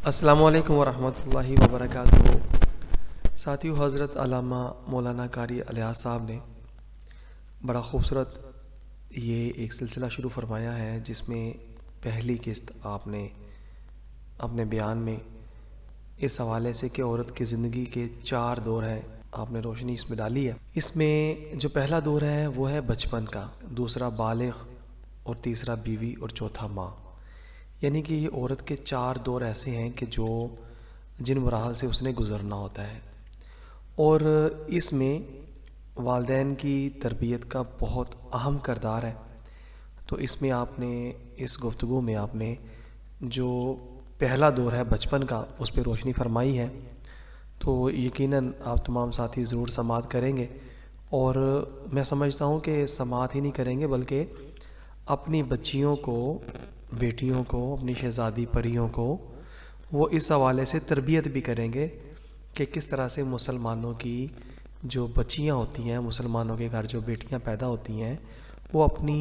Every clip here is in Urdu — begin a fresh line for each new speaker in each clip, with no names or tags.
السلام علیکم ورحمۃ اللہ وبرکاتہ۔ ساتھیو، حضرت علامہ مولانا قاری الیاس صاحب نے بڑا خوبصورت یہ ایک سلسلہ شروع فرمایا ہے، جس میں پہلی قسط آپ نے اپنے بیان میں اس حوالے سے کہ عورت کی زندگی کے 4 دور ہیں، آپ نے روشنی اس میں ڈالی ہے۔ اس میں جو پہلا دور ہے وہ ہے بچپن کا، دوسرا بالغ، اور تیسرا بیوی، اور چوتھا ماں۔ یعنی کہ یہ عورت کے 4 دور ایسے ہیں کہ جن مراحل سے اس نے گزرنا ہوتا ہے، اور اس میں والدین کی تربیت کا بہت اہم کردار ہے۔ تو اس میں آپ نے اس گفتگو میں آپ نے جو پہلا دور ہے بچپن کا، اس پہ روشنی فرمائی ہے، تو یقیناً آپ تمام ساتھی ضرور سماعت کریں گے، اور میں سمجھتا ہوں کہ سماعت ہی نہیں کریں گے بلکہ اپنی بچیوں کو، بیٹیوں کو، اپنی شہزادی پریوں کو وہ اس حوالے سے تربیت بھی کریں گے کہ کس طرح سے مسلمانوں کی جو بچیاں ہوتی ہیں، مسلمانوں کے گھر جو بیٹیاں پیدا ہوتی ہیں، وہ اپنی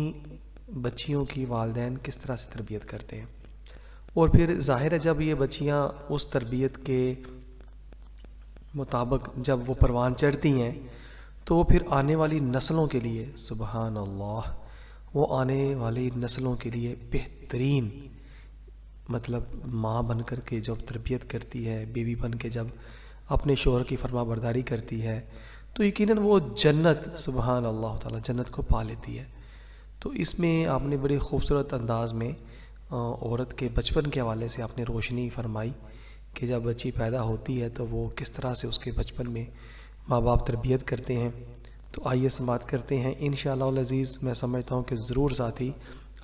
بچیوں کی والدین کس طرح سے تربیت کرتے ہیں۔ اور پھر ظاہر ہے جب یہ بچیاں اس تربیت کے مطابق جب وہ پروان چڑھتی ہیں، تو وہ پھر آنے والی نسلوں کے لیے، سبحان اللہ، وہ آنے والی نسلوں کے لیے بہترین، مطلب ماں بن کر کے جب تربیت کرتی ہے، بیوی بن کے جب اپنے شوہر کی فرما برداری کرتی ہے، تو یقیناً وہ جنت، سبحان اللہ تعالی، جنت کو پا لیتی ہے۔ تو اس میں آپ نے بڑی خوبصورت انداز میں عورت کے بچپن کے حوالے سے آپ نے روشنی فرمائی کہ جب بچی پیدا ہوتی ہے تو وہ کس طرح سے اس کے بچپن میں ماں باپ تربیت کرتے ہیں۔ تو آئیے سماعت کرتے ہیں انشاءاللہ العزیز۔ میں سمجھتا ہوں کہ ضرور ساتھی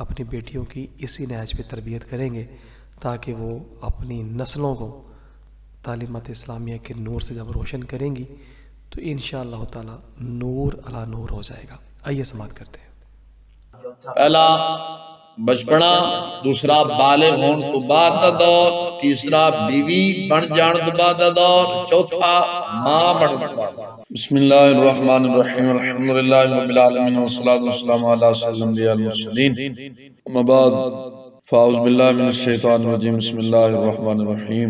اپنی بیٹیوں کی اسی نہج پہ تربیت کریں گے، تاکہ وہ اپنی نسلوں کو تعلیمات اسلامیہ کے نور سے جب روشن کریں گی تو انشاءاللہ تعالی نور علی نور ہو جائے گا۔ آئیے سماعت کرتے ہیں۔
پہلا بچپنا، دوسرا بالغ ہون تو بعد دا دور، تیسرا بیوی بن جان تو بعد دا دور، چوتھا ماں بن تو بعد۔ بسم اللہ الرحمن الرحیم، الحمدللہ رب العالمین، والصلاة والسلام علی سید الانبیاء والمرسلین، اما بعد فاعوذ باللہ من الشیطان الرجیم، بسم اللہ الرحمن الرحیم۔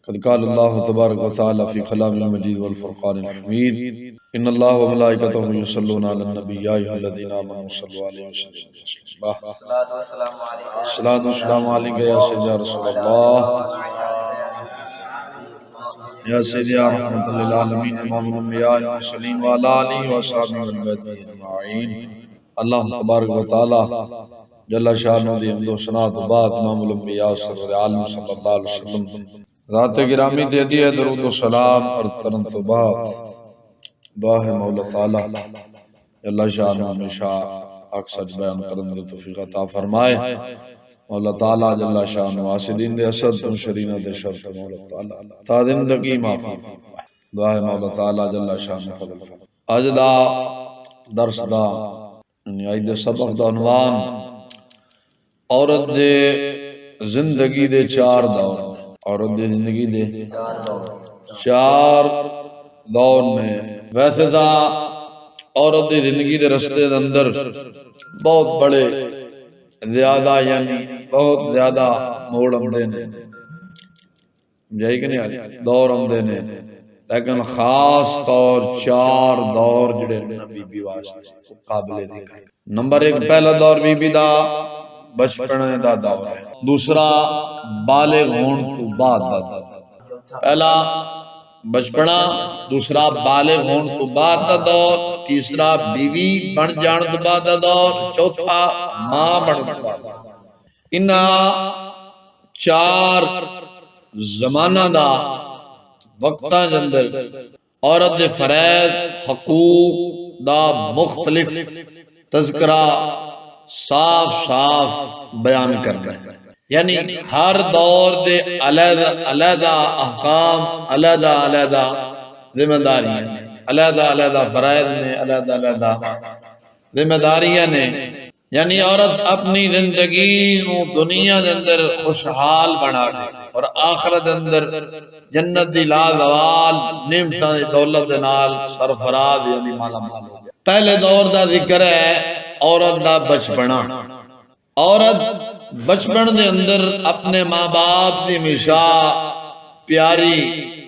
قد قال اللہ تبارک و تعالی فی کلامہ المجید والفرقان الحمید، ان اللہ و ملائکتہ یصلون علی النبی یا ایھا الذین آمنوا صلوا علیہ وسلم تسلیما۔ الصلاۃ والسلام علیک یا سیدی یا رسول اللہ، یا سیدی یا رحمۃ للعالمین، امام الانبیاء والمرسلین، وعلی آلہ وصحبہ والبیت اجمعین۔ اللہ تبارک و تعالی جل شانہ دی حمد و ثنا تو بعد امام الانبیاء سرور عالم صلی اللہ علیہ وسلم ذات گرامی تے دی درود و سلام اور کرن تو بعد دعا ہے مولا تعالی جل شانہ ہمیشہ حق سچ بیان کرن دی توفیق عطا فرمائے۔ مولا تعالی جل شانہ واسدین دے اسد تو شرینہ دے شر تو مولا تعالی تا زندگی معافی دعا ہے مولا تعالی جل شانہ فضل فرمائے۔ اج دا درس دا یعنی سبق دا عنوان عورت دے زندگی دے 4 دور، عورت دے زندگی دے 4 دور میں۔ ویسے تا عورت دی زندگی دے رستے دے اندر بہت بڑے زیادہ، یعنی بہت زیادہ موڑ آمدے نے، جائی کہ نہیں دور آمدے نے، لیکن خاص طور 4 دور جڑے نبی بی واسطے قابل ذکر۔ نمبر 1 پہلا دور بی بی دا بچپن دا دور ہے، دوسرا بالغ ہون تو بعد دا دور۔ پہلا بچپنا، دوسرا بالغ ہون تو بعد دا دور، تیسرا بیوی بن جان تو بعد دا دور، چوتھا ماں بن تو بعد۔ انہا 4 زمانہ دا وقتاں جندر عورت دے فرائض حقوق دا مختلف تذکرہ صاف صاف بیان کرنا ہے، یعنی ہر دور دے علیحدہ علیحدہ احکام، علیحدہ علیحدہ ذمہ داریاں نے، علیحدہ علیحدہ فرائض نے، علیحدہ علیحدہ ذمہ داریاں نے۔ یعنی عورت اپنی زندگی نو دنیا دے اندر خوشحال بنا دے اور آخرت دے اندر جنت دی لازوال نعمتاں دی دولت دے نال سرفراز، یعنی مالا مال ہو جائے۔ پہلے دور دا ذکر ہے عورت دا بچپنا، عورت بچپن دے اندر اپنے ماں باپ دی ہمیشہ پیاری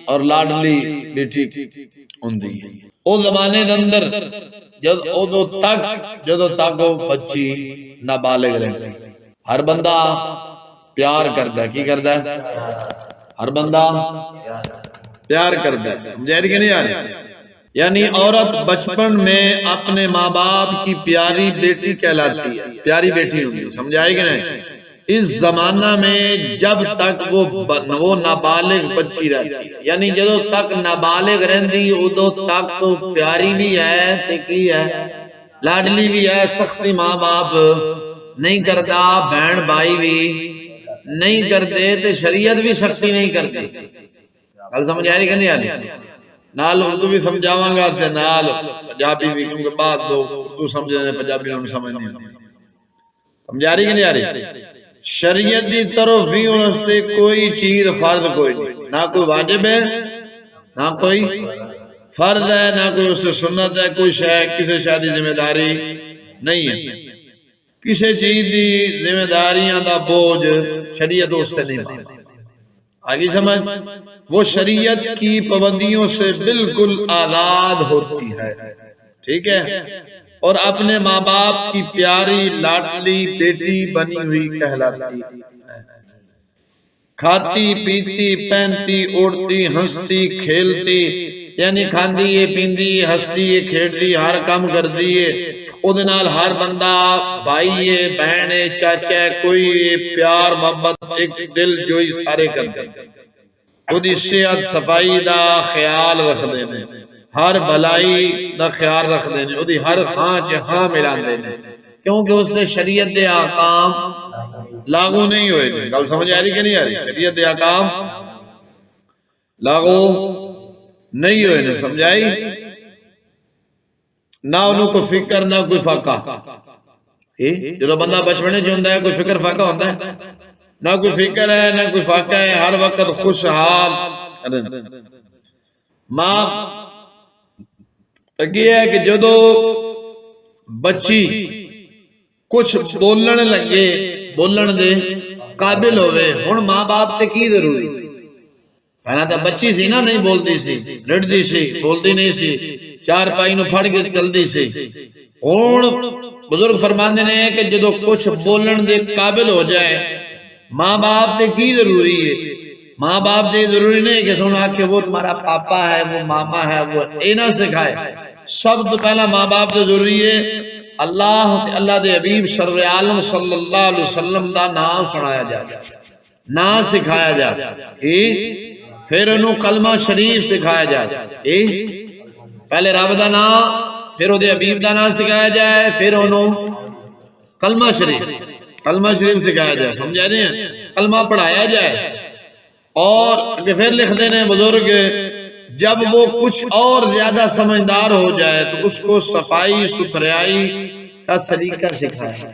اور لاڈلی بیٹی ہوندی ہے. او زمانے دے اندر جدو تک وہ بچی نابالغ رہتی، ہر بندہ پیار کردا ہے. کی کردا ہے؟ ہر بندہ پیار کردا ہے. سمجھا کہ نہیں آ رہی؟ یعنی عورت بچپن میں اپنے ماں باپ کی پیاری بیٹی کہلاتی ہے، پیاری بیٹی ہوتی ہے. سمجھائے کہ نہیں؟ اس زمانہ میں جب تک وہ نابالغ بچی رہتی ہے، یعنی جدو تک نابالغ رہندی ادو تک پیاری بھی ہے تے کی ہے، لاڈلی بھی ہے. سختی ماں باپ نہیں کرتا، بہن بھائی بھی نہیں کرتے، تے شریعت بھی سختی نہیں کرتی. گل سمجھ آ رہی کہ نہیں آ رہی؟ نال اردو بھی سمجھاواں گا تے نال پنجابی بھی، کیونکہ بعد لوگ اردو سمجھنے پنجابی ہم سمجھ نہیں آتی. سمجھا رہی کہ نہیں آ رہی؟ شریعت دی طرف بھی انستے کوئی چیز فرض کوئی نہیں، نہ کوئی واجب ہے نہ کوئی فرض ہے، نہ کوئی اس سے سنت ہے. کوئی کسی شادی ذمہ داری نہیں ہے، کسی چیز دی ذمہ داریاں دا بوجھ شریعت اس سے نہیں مانتی. آگے سمجھ؟ وہ شریعت کی پابندیوں سے بالکل آزاد ہوتی ہے. ٹھیک ہے؟ اور اپنے ماں باپ کی پیاری لاڈلی بیٹی بنی ہوئی کہلاتی ہے. کھاتی پیتی پہنتی اوڑتی ہنستی کھیلتی، یعنی کھاندی ہے پیندی ہے ہستی ہے کھیڑتی، ہر کام کردی ہے. اودے نال ہر بندہ بھائی ہے بہن ہے چاچا ہے کوئی ہے، پیار محبت ایک دل جوئی سارے کرتے. اودی صحت صفائی دا خیال رکھ دینے، ہر بھلائی دا خیال رکھ دینے، اودی ہر ہاں چ ہاں ملان دینے، کیونکہ اس سے شریعت دے احکام لاگو نہیں ہوئے. گل سمجھ آ رہی کہ نہیں آ رہی؟ شریعت دے احکام لاگو نہیں ہوئے. سمجھائی؟ نہ انہوں کو فکر نہ کوئی فاقہ. جدو بندہ بچپنے جو ہوتا ہے کوئی فکر فاقہ ہوتا ہے؟ نہ کوئی فکر ہے نہ کوئی فاقہ ہے، ہر وقت خوشحال. ماں یہ ہے کہ جدو بچی کچھ بولن لگے، بولن دے قابل ہوئے، ہن ماں باپ تے کی ضروری؟ پہنا تو بچی سی نا، نہیں بولتی سی، رڑتی سی، بولتی نہیں سی، چار پائی نو پھڑ کے چلتی سی. ہن بزرگ فرماندے نے کہ جدو کچھ بولن دے قابل ہو جائے، ماں باپ تے کی ضروری ہے؟ ماں باپ تے ضروری نہیں کہ سنو کہ وہ تمہارا پاپا ہے وہ ماما ہے، وہ اے نہ سکھائے. سب تو پہلا ماں باپ تے ضروری ہے اللہ دے حبیب سرور عالم صلی اللہ علیہ وسلم دا نام سنایا جائے، نام سکھایا جائے، پھر انہوں کلمہ شریف سکھایا جائے. پہلے رب دا نام، پھر دے حبیب دا نام سکھایا جائے، پھر انہوں کلمہ شریف سکھایا جائے. سمجھا رہے ہیں؟ کلمہ پڑھایا جائے. اور پھر لکھ دینے بزرگ جب وہ کچھ اور زیادہ سمجھدار ہو جائے تو اس کو صفائی ستھرائی کا طریقہ سکھائے.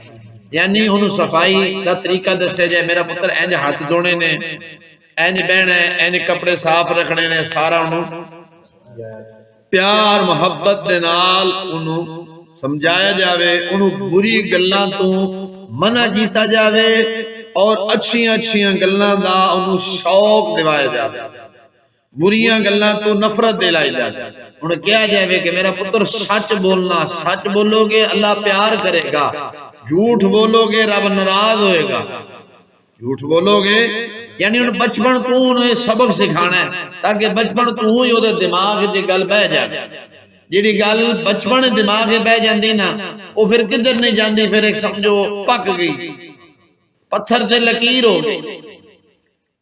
یعنی انہوں صفائی کا طریقہ دسے جائے، میرا پتر اینج ہاتھ دھونے نے، اینج بہنا ہے، اینج کپڑے صاف رکھنے نے، سارا انہوں پیار محبت دے نال انہوں سمجھایا جاوے. انہوں بری گلاں تو منع کیتا جاوے اور اچھیاں گلاں دا انہوں شوق دوایا جاوے، بریاں گلاں تو نفرت دلائی جاوے. انہوں کیا جاوے کہ میرا پتر سچ بولنا، سچ بولو گے اللہ پیار کرے گا، جھوٹ بولو گے رب ناراض ہوئے گا. جھوٹ بولو گے یعنی انہوں بچپن تو انہیں سبق سکھانا ہے تاکہ بچپن تو ہی وہ دماغ دی گل بہ جائے. جیڑی گل بچپن دماغ بہ جاندی نا وہ پھر کدھر نہیں جاندی، پھر ایک سمجھو پک گئی، پتھر سے لکیر ہو گئی.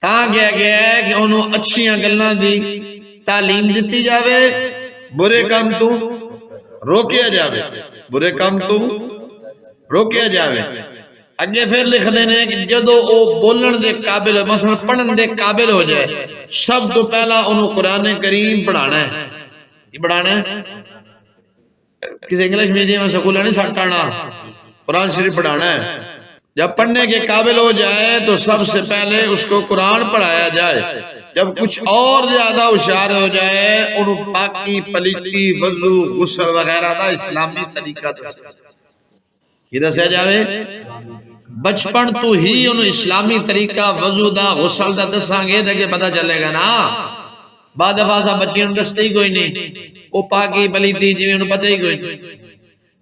تاں کیا گیا ہے کہ انہوں اچھیاں گلاں دی تعلیم دیتی جاوے، برے کام تو روکیا جاوے، برے کام تو روکیا جاوے. اگے پھر لکھ دینے کہ جدو او بولن دے قابل ہو، مثلا پڑھن دے قابل ہو جائے، سب تو پہلا انہوں قرآن کریم پڑھانا ہے. یہ پڑھانا ہے کسی انگلش میڈیم سکولہ نہیں سٹانا، قرآن شریف پڑھانا ہے. جب پڑھنے کے قابل ہو جائے تو سب سے پہلے اس کو قرآن پڑھایا جائے. جب کچھ اور زیادہ ہوشیار ہو جائے انہوں پاکی پلیتی وضو غسل وغیرہ دا اسلامی طریقہ دسیا. کی دسیا جاوے؟ بچپن تو ہی انہوں اسلامی طریقہ وضو دا غسل دا دساں گے تے پتہ چلے گا نا. بعد دفعہ سا بچیاں نوں دستے ہی کوئی نہیں، وہ پاکی پلیتی جی انہوں پتہ ہی کوئی نہیں.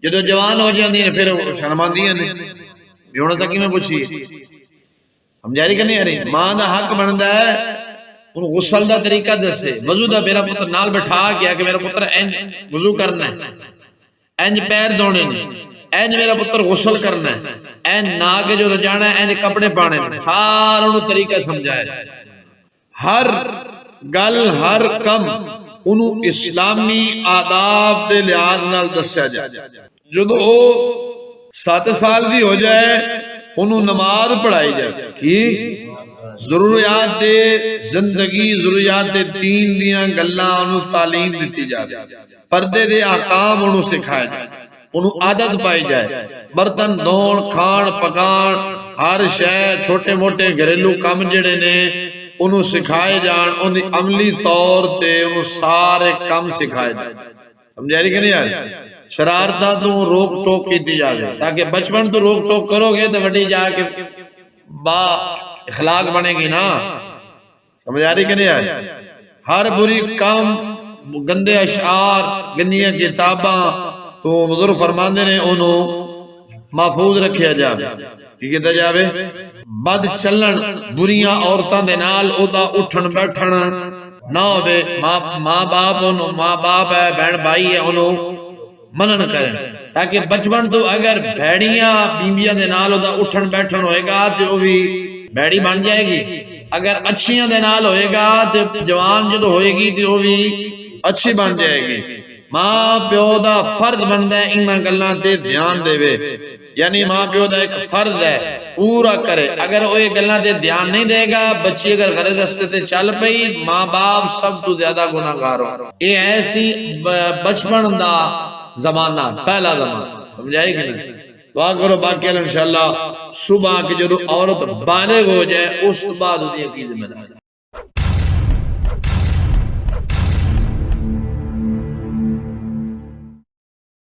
جدو جوان ہو جاندی ہیں پھر شرماندیاں نے بھی ہونا تک میں پوچھیے. سمجھا رہی کہ نہیں آ رہی؟ ماں دا حق بندا ہے ان غسل دا طریقہ دسے. وضو دا میرا پتر نال بٹھا گیا کہ میرا پتر انج وضو کرنا ہے، انج پیر دھونے نے، انج میرا پتر غسل کرنا ہے، انج نہ کے جو جانا ہے انج کپڑے پانے نے، سارا انہوں طریقہ سمجھائے. ہر گل ہر کم انہوں اسلامی آداب دے لحاظ نال دسیا جائے. جدو 7 سال دی ہو جائے انہوں نماز پڑھائی جائے کہ ضروریات دے زندگی ضروریات دے دین دیاں گلاں انہوں تعلیم دیتی جائے، پردے دے احکام انہوں سکھائے جائے، انہوں عادت پائی جائے. برتن دھون کھان پکان ہر شے چھوٹے موٹے گھریلو کام جڑے نے انہوں سکھائے جان، انہوں عملی طور تے انہوں سارے کام سکھائے جائے. سمجھا رہی کہ نہیں آئی؟ شرارتہ تو روک ٹوک کی جائے تاکہ بچپن تو روک ٹوک کرو گے تو وڈی جا کے با اخلاق بنے گی نا. سمجھا رہی کہ نہیں آئی؟ ہر بری کام گندے اشعار گندیاں کتاباں تو بزرگ فرماندے نے انہوں محفوظ رکھیا جائے. کی کہتا جاوے بد چلن بریاں عورتاں دے نال او دا اٹھن بیٹھن نہ ہوئے. ماں باپ ہے بہن بھائی ہے انہوں منن کریں تاکہ بچپن تو اگر بھیڑیاں بیویاں دے نال دا اٹھن بیٹھن ہوئے گا تو وہ بھی بھیڑی بن جائے گی. اگر اچھیاں دے نال ہوئے گا تو جوان جدو ہوئے گی تو وہ بھی اچھی بن جائے گی. ماں پیو دا فرض بندا ہے انہاں گلاں تے دھیان دے وے، یعنی ماں پیو دا ایک فرض ہے پورا کرے. اگر وہ گلاں تے دھیان نہیں دے گا بچی اگر غلط راستے تے چل پئی ماں باپ سب تو زیادہ گناہگار ہو. یہ ایسی بچپن دا زمانہ پہلا زمانہ. سمجھائے گی نہیں؟ دعا کرو باقی انشاءاللہ صبح کی جو عورت بالغ ہو جائے اس بعد ہوتی ہے